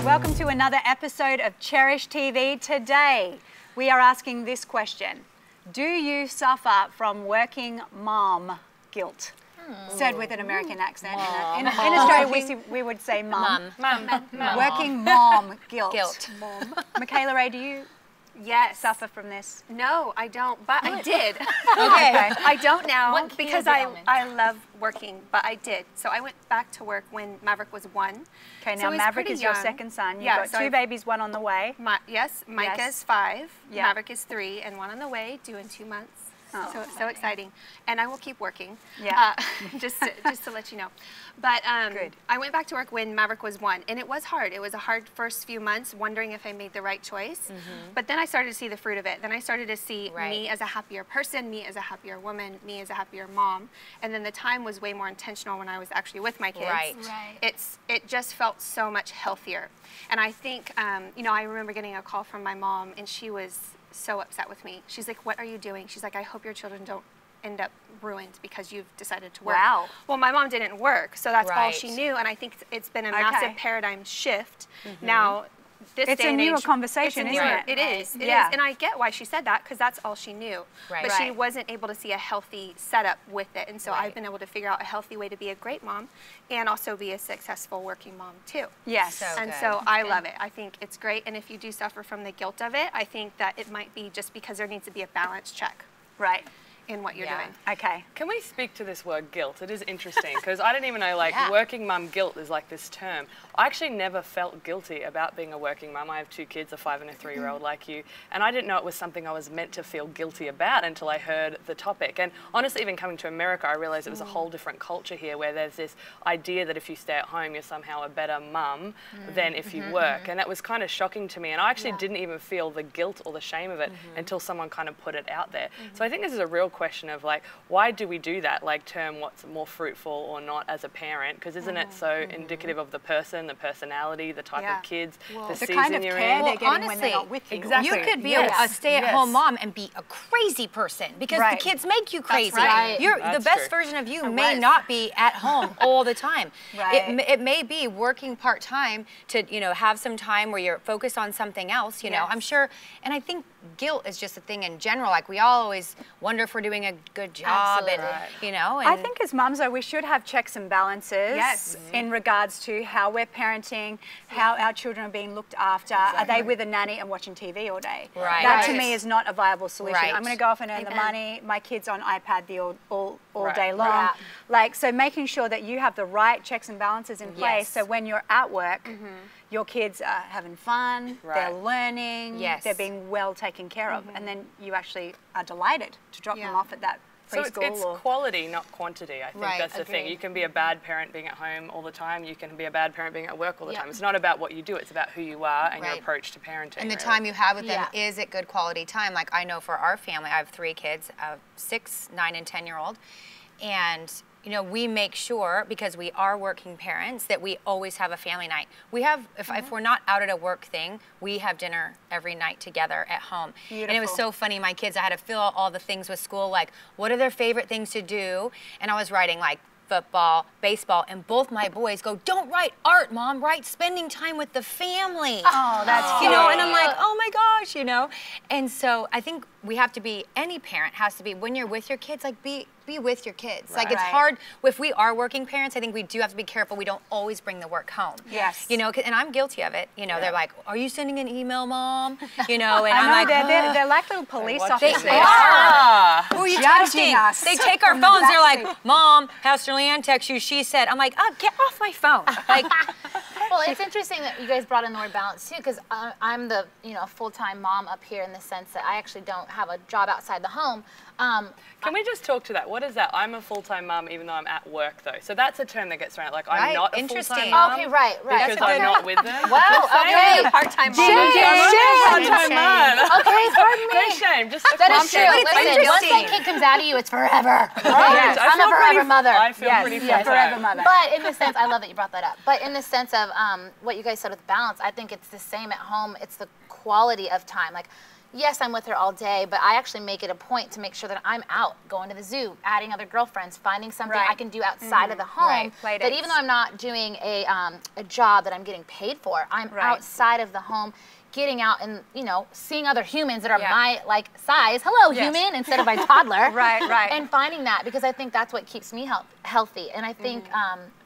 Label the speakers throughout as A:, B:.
A: Welcome to another episode of Cherish TV. Today, we are asking this question. Do you suffer from working mom guilt? Said with an American accent. In Australia, we would say mum. Working mom guilt. MIKALA Ray, do you suffer from this?
B: No, I don't, but I did.
A: Okay.
B: I don't now because I love working, but I did. So I went back to work when Maverick was 1.
A: Okay, now Maverick is your second son. You've got 2 babies, 1 on the way.
B: Yes, Micah is 5, Maverick is 3, and 1 on the way, due in 2 months. So exciting. And I will keep working, just to let you know. But I went back to work when Maverick was 1, and it was hard. It was a hard first few months, wondering if I made the right choice. But then I started to see the fruit of it. Then I started to see me as a happier person, me as a happier woman, me as a happier mom. And then the time was way more intentional when I was actually with my kids. It just felt so much healthier. And I think, you know, I remember getting a call from my mom, and she was so upset with me. She's like, "What are you doing?" She's like, "I hope your children don't end up ruined because you've decided to work."
A: Wow.
B: Well, my mom didn't work, so that's all she knew, and I think it's been a massive paradigm shift. Now,
A: it's a newer conversation, isn't it?
B: It is. And I get why she said that, because that's all she knew. But she wasn't able to see a healthy setup with it, and so I've been able to figure out a healthy way to be a great mom and also be a successful working mom too.
A: Yes.
B: So I love it. I think it's great, and if you do suffer from the guilt of it, I think that it might be just because there needs to be a balance check. In what you're doing.
A: Okay.
C: Can we speak to this word guilt? It is interesting because I didn't even know working mum guilt is like this term. I actually never felt guilty about being a working mum. I have 2 kids, a 5 and a 3-year-old like you, and I didn't know it was something I was meant to feel guilty about until I heard the topic. And honestly, even coming to America, I realized it was a whole different culture here where there's this idea that if you stay at home, you're somehow a better mum than if you work. And that was kind of shocking to me. And I actually didn't even feel the guilt or the shame of it until someone kind of put it out there. So I think this is a real question of like, why do we do that? Like term what's more fruitful or not as a parent? Because isn't it so indicative of the person, the personality, the type of kids, the season
A: kind of
C: you're
A: care
C: in?
A: they're getting when they're not with you.
D: You could be a stay-at-home mom and be a crazy person because the kids make you crazy. The best version of you may not be at home all the time. It may be working part-time to, you know, have some time where you're focused on something else, you know. I'm sure, and I think guilt is just a thing in general. Like we all always wonder if we're doing a good job, and you know. And
A: I think as mums, though, we should have checks and balances in regards to how we're parenting, how our children are being looked after. Are they with a nanny and watching TV all day? That to me is not a viable solution. I'm going to go off and earn the money. My kids on iPad all day long. Like, so making sure that you have the right checks and balances in place, so when you're at work, your kids are having fun, they're learning, they're being well taken care of, and then you actually are delighted to drop them off at that preschool.
C: So it's quality, not quantity. I think that's the thing. You can be a bad parent being at home all the time. You can be a bad parent being at work all the time. It's not about what you do. It's about who you are and your approach to parenting.
D: And the time you have with them, is it good quality time? Like I know for our family, I have 3 kids, a 6, 9, and 10-year-old, and you know, we make sure, because we are working parents, that we always have a family night. We have, if we're not out at a work thing, we have dinner every night together at home. And it was so funny, my kids, I had to fill out all the things with school, like, what are their favorite things to do? And I was writing, like, football, baseball, and both my boys go, "Don't write art, Mom, write spending time with the family."
A: Oh, that's
D: you know, and I'm like, oh my gosh, you know. And so I think we have to be, any parent has to be, when you're with your kids, like be with your kids. Like it's hard, if we are working parents, I think we do have to be careful we don't always bring the work home. You know, and I'm guilty of it. You know, they're like, "Are you sending an email, Mom?" You know, and I'm like,
A: they're like little police officers.
D: They are. Who are you
A: judging us?
D: They take our phones, they're like, "Mom, Pastor Leanne texted you, she said." I'm like, "Oh, get off my phone." Like,
E: well, it's interesting that you guys brought in the word balance too, because I'm the full-time mom up here in the sense that I actually don't have a job outside the home.
C: Can we just talk to that? What is that? I'm a full-time mum even though I'm at work though. So that's a term that gets around. Like I'm not a full-time mum.
E: Okay, right.
C: Because I'm not with them.
E: Well, okay.
B: Part-time mom.
C: Part-time mum.
E: Okay, pardon me.
C: No shame. Just
E: that is true. Listen, once that kid comes out of you, it's forever. Right? I'm a forever mother.
C: I feel pretty
A: forever mother.
E: But in the sense, I love that you brought that up. But in the sense of what you guys said with balance, I think it's the same at home. It's the quality of time. Like, yes, I'm with her all day, but I actually make it a point to make sure that I'm out, going to the zoo, adding other girlfriends, finding something I can do outside of the home. That even though I'm not doing a job that I'm getting paid for, I'm outside of the home, getting out and, you know, seeing other humans that are my, like, size, hello, human, instead of my toddler. And finding that, because I think that's what keeps me healthy. And I think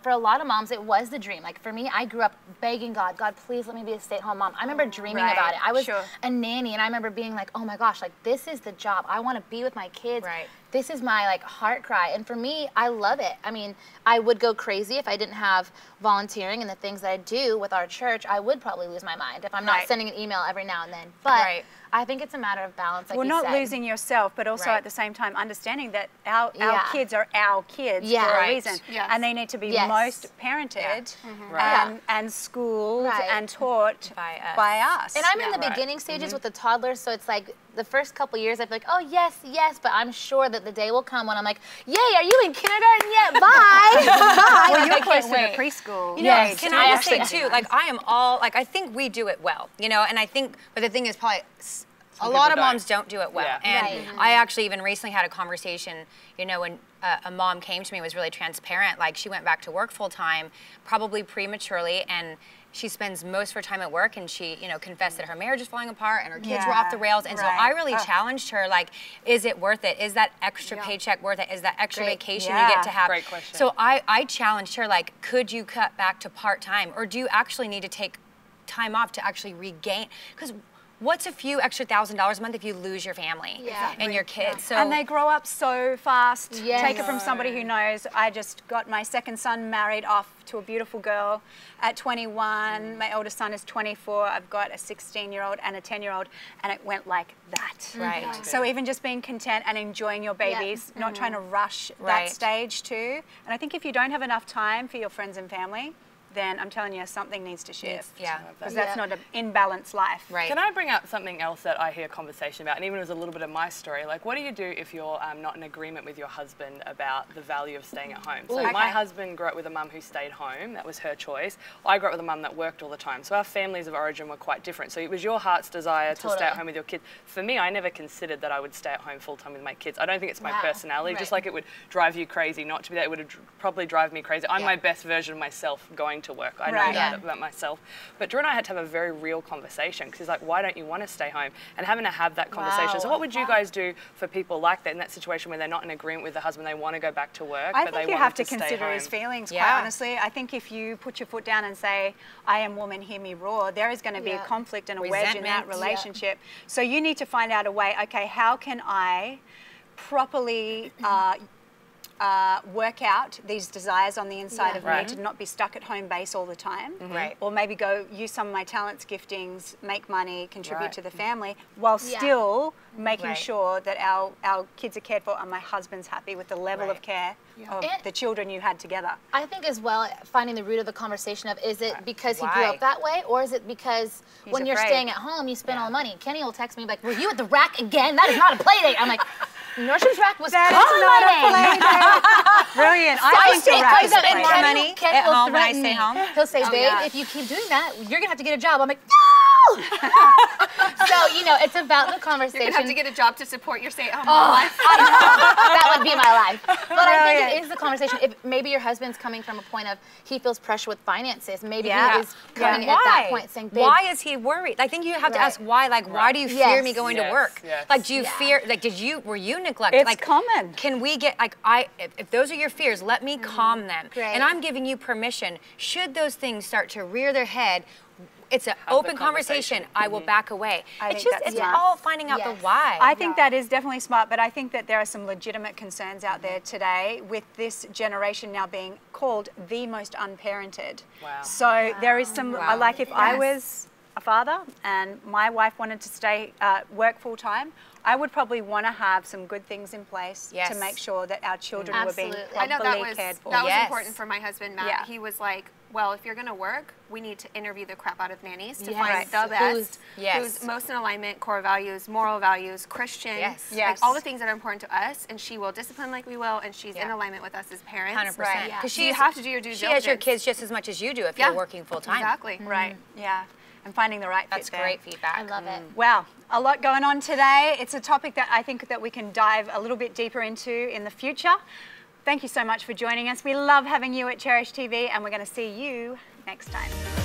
E: for a lot of moms, it was the dream. Like, for me, I grew up begging God, God, please let me be a stay-at-home mom. I remember dreaming about it. I was a nanny, and I remember being like, oh my gosh, like, this is the job. I want to be with my kids. This is my, like, heart cry. And for me, I love it. I mean, I would go crazy if I didn't have volunteering and the things that I do with our church. I would probably lose my mind if I'm not sending an email every now and then. But I think it's a matter of balance, like you said.
A: Well, not losing yourself, but also at the same time understanding that our kids are our kids for a reason. And they need to be most parented and schooled and taught by us.
E: And I'm in the beginning stages with the toddlers, so it's like the first couple years I feel like, oh, yes, yes, but I'm sure that the day will come when I'm like, yay, are you in kindergarten yet? Bye. Bye.
A: Well, you're close to the preschool.
D: You know, can I just say, too, like, I am all, like, I think we do it well, you know, and I think, but the thing is probably, a lot of moms don't do it well. And I actually even recently had a conversation, you know, when a mom came to me and was really transparent, like, she went back to work full time, probably prematurely, and she spends most of her time at work, and she, you know, confessed that her marriage is falling apart and her kids were off the rails. And so I really challenged her, like, is it worth it? Is that extra paycheck worth it? Is that extra vacation you get to have?
C: Great question.
D: So I challenged her, like, could you cut back to part-time, or do you actually need to take time off to actually regain? Because what's a few extra $1,000s a month if you lose your family and your kids? So,
A: and they grow up so fast. Take it from somebody who knows. I just got my second son married off to a beautiful girl at 21. My oldest son is 24. I've got a 16-year-old and a 10-year-old, and it went like that. So even just being content and enjoying your babies, not trying to rush that stage too. And I think if you don't have enough time for your friends and family, then I'm telling you, something needs to shift. Because that's not an imbalanced life.
C: Can I bring up something else that I hear conversation about, and even it was a little bit of my story, like, what do you do if you're not in agreement with your husband about the value of staying at home? So my husband grew up with a mum who stayed home. That was her choice. I grew up with a mum that worked all the time. So our families of origin were quite different. So it was your heart's desire to stay at home with your kids. For me, I never considered that I would stay at home full-time with my kids. I don't think it's my personality. Just like it would drive you crazy not to be there, it would probably drive me crazy. I'm my best version of myself going to work. I know that about myself. But Drew and I had to have a very real conversation, because he's like, why don't you want to stay home? And having to have that conversation. So what would you guys do for people like that, in that situation where they're not in agreement with the husband, they want to go back to work, but they want to stay home?
A: I think you have to consider his feelings, quite honestly. I think if you put your foot down and say, I am woman, hear me roar, there is going to be a conflict and a wedge in that relationship. So you need to find out a way, okay, how can I properly work out these desires on the inside of me to not be stuck at home base all the time, or maybe go use some of my talents, giftings, make money, contribute to the family, while still making sure that our kids are cared for and my husband's happy with the level of care of the children you had together.
E: I think as well, finding the root of the conversation of, is it because he grew up that way, or is it because when you're staying at home, you spend all the money? Kenny will text me like, were you at the rack again? That is not a play date. I'm like, Nursery's rack was
A: not a play date. Brilliant. I think the rack is
D: more money at home when I stay home.
E: He'll say, babe, if you keep doing that, you're going to have to get a job. I'm like, no! So, you know, it's about the conversation.
B: You're going to have to get a job to support your stay-at-home life.
E: I know. That would be my life. But I think it is the conversation. If maybe your husband's coming from a point of he feels pressure with finances. Maybe he is coming at that point saying, babe.
D: Why is he worried? I think you have to ask why. Like, why do you fear me going to work? Like, do you fear, like, were you neglected?
A: It's
D: like,
A: common.
D: Can we get, like, if those are your fears, let me calm them. And I'm giving you permission. Should those things start to rear their head, it's an open conversation. I will back away. It's all finding out the why.
A: I think that is definitely smart, but I think that there are some legitimate concerns out there today with this generation now being called the most unparented. So there is some, like if I was a father and my wife wanted to stay, work full time, I would probably want to have some good things in place to make sure that our children were being properly cared for.
B: That was important for my husband, Matt. He was like, well, if you're going to work, we need to interview the crap out of nannies to find the best, who's most in alignment, core values, moral values, Christian, like all the things that are important to us, and she will discipline like we will, and she's in alignment with us as parents.
D: 100%.
B: Because you have to do your due diligence.
D: She has your kids just as much as you do if you're working full time.
B: Exactly.
A: Right. Yeah. And finding the right fit.
D: That's great feedback.
E: I love it.
A: Wow. A lot going on today. It's a topic that I think that we can dive a little bit deeper into in the future. Thank you so much for joining us. We love having you at Cherish TV, and we're going to see you next time.